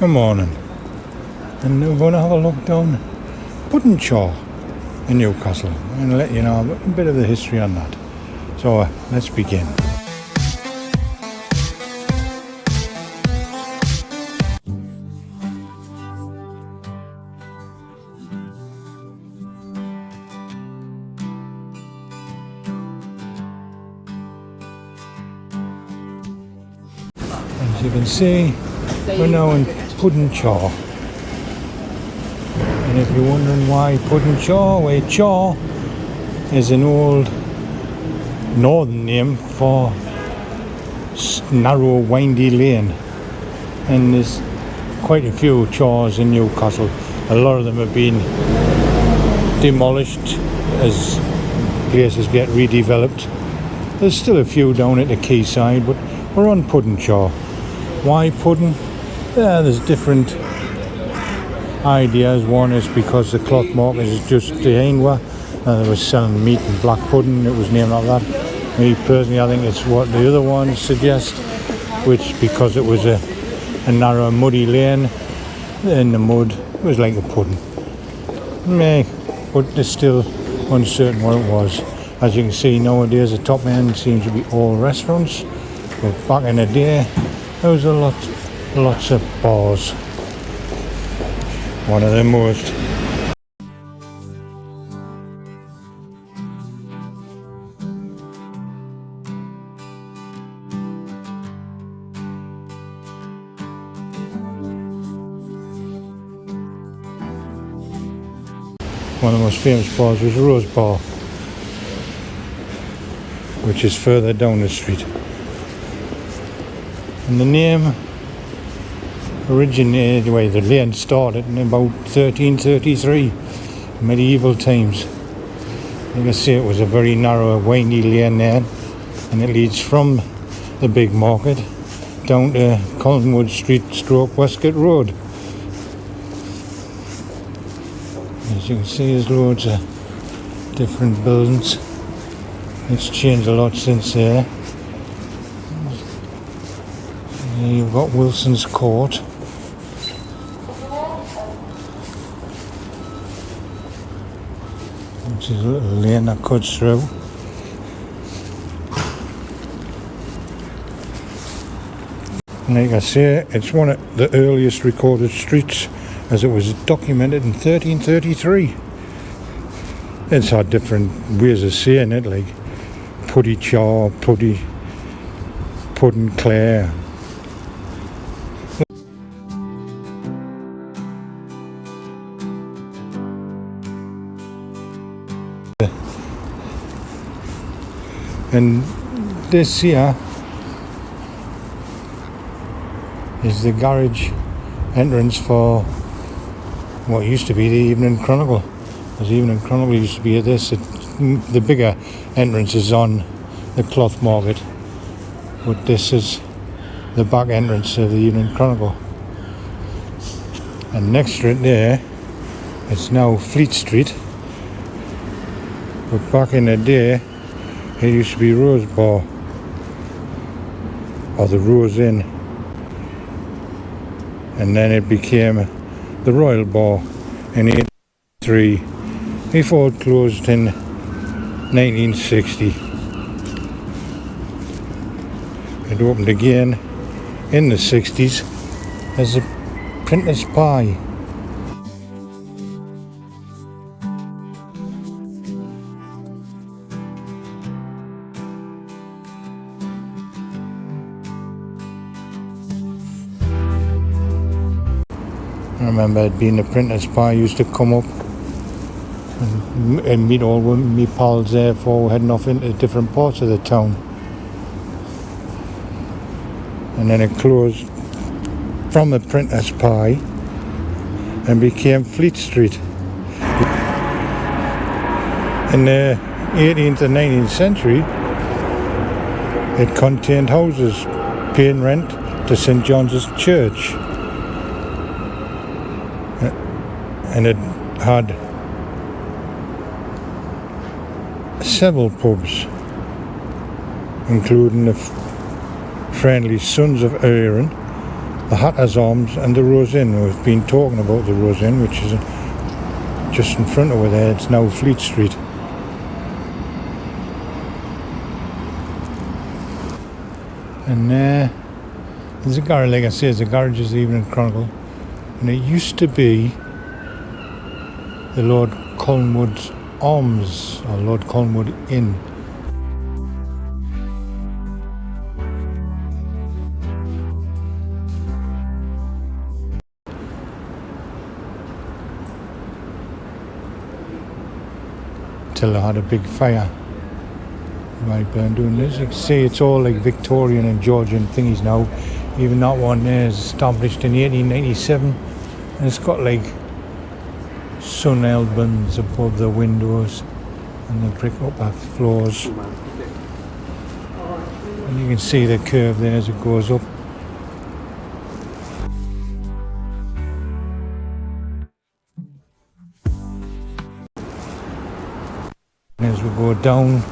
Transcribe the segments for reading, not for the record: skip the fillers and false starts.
Good morning. And we're going to have a look down Pudding Chare in Newcastle and let you know a bit of the history on that. So let's begin. As you can see, we're now in Pudding Chare. And if you're wondering why Pudding Chare, well, Chare is an old northern name for narrow, windy lane. And there's quite a few chares in Newcastle. A lot of them have been demolished as places get redeveloped. There's still a few down at the quayside, but we're on Pudding Chare. Why pudding? There's different ideas. One is because the cloth market is just behind where they were selling meat and black pudding. It was named like that. Me personally, I think it's what the other ones suggest, which because it was a narrow, muddy lane in the mud, it was like a pudding. But it's still uncertain what it was. As you can see nowadays, the top end seems to be all restaurants, but back in the day, there was lots of bars. One of the most. One of the most famous bars was Rose Bar, which is further down the street. And the name originated, the way the lane started in about 1333, medieval times. You can see it was a very narrow, windy lane there, and it leads from the big market down to Collingwood Street / Westgate Road. As you can see, there's loads of different buildings. It's changed a lot since there. You've got Wilson's Court. Which is a little lane that cuts through. And like I say, it's one of the earliest recorded streets, as it was documented in 1333. It's had different ways of saying it, like Pudding Chare, Pudding Chare. And this here is the garage entrance for what used to be the Evening Chronicle. The Evening Chronicle used to be at this. The bigger entrance is on the cloth market, but this is the back entrance of the Evening Chronicle. And next to it there, it's now Fleet Street, but back in the day, it used to be Rose Bar, or the Rose Inn, and then it became the Royal Bar in 1883, before it closed in 1960. It opened again in the 60s as a Printer's Pie. I remember it being the Printer's Pie used to come up and meet all my pals there for heading off into different parts of the town. And then it closed from the Printer's Pie and became Fleet Street. In the 18th and 19th century, it contained houses paying rent to St John's Church. And it had several pubs, including the Friendly Sons of Erin, the Hatter's Arms and the Rose Inn. We've been talking about the Rose Inn, which is just in front of her there. It's now Fleet Street. And there's a garage, like I say, the garage is the Evening Chronicle, and it used to be the Lord Collingwood's Arms, or Lord Collingwood Inn. Till they had a big fire. Right, burn doing this. You can see it's all like Victorian and Georgian thingies now. Even that one there is established in 1897, and it's got like sun albums above the windows and the brick upper floors. And you can see the curve there as it goes up. And as we go down,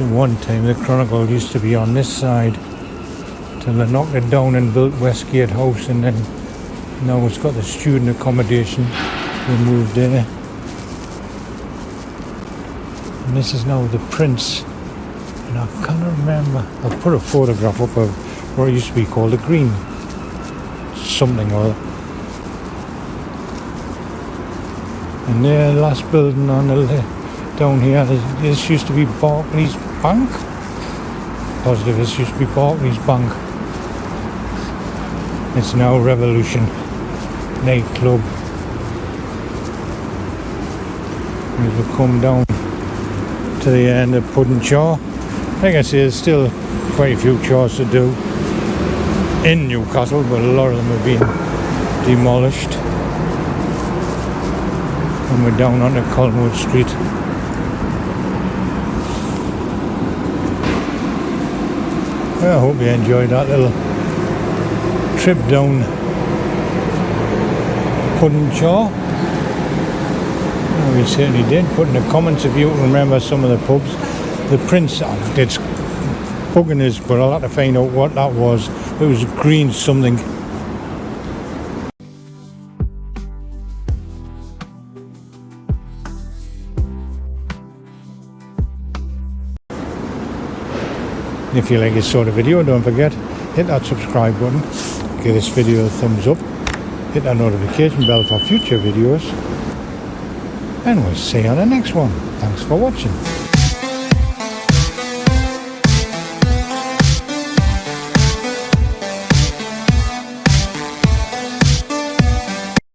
one time the Chronicle used to be on this side till they knocked it down and built Westgate House, and then now it's got the student accommodation. We moved there, and this is now the Prince, and I can't remember, I'll put a photograph up of what it used to be called the Green something or other. And the last building on the down here, this used to be Barclays Bank. Positive, this used to be Barclays Bank. It's now Revolution nightclub. As we come down to the end of Pudding Chare, like I say, there's still quite a few chores to do in Newcastle, but a lot of them have been demolished. And we're down onto Collingwood Street. Well, I hope you enjoyed that little trip down Pudding Chare. Well, we certainly did. Put in the comments if you remember some of the pubs. The Prince, it's bugging us, but I'll have to find out what that was. It was green something. If you like this sort of video, don't forget, hit that subscribe button, give this video a thumbs up, hit that notification bell for future videos, and we'll see you on the next one. Thanks for watching.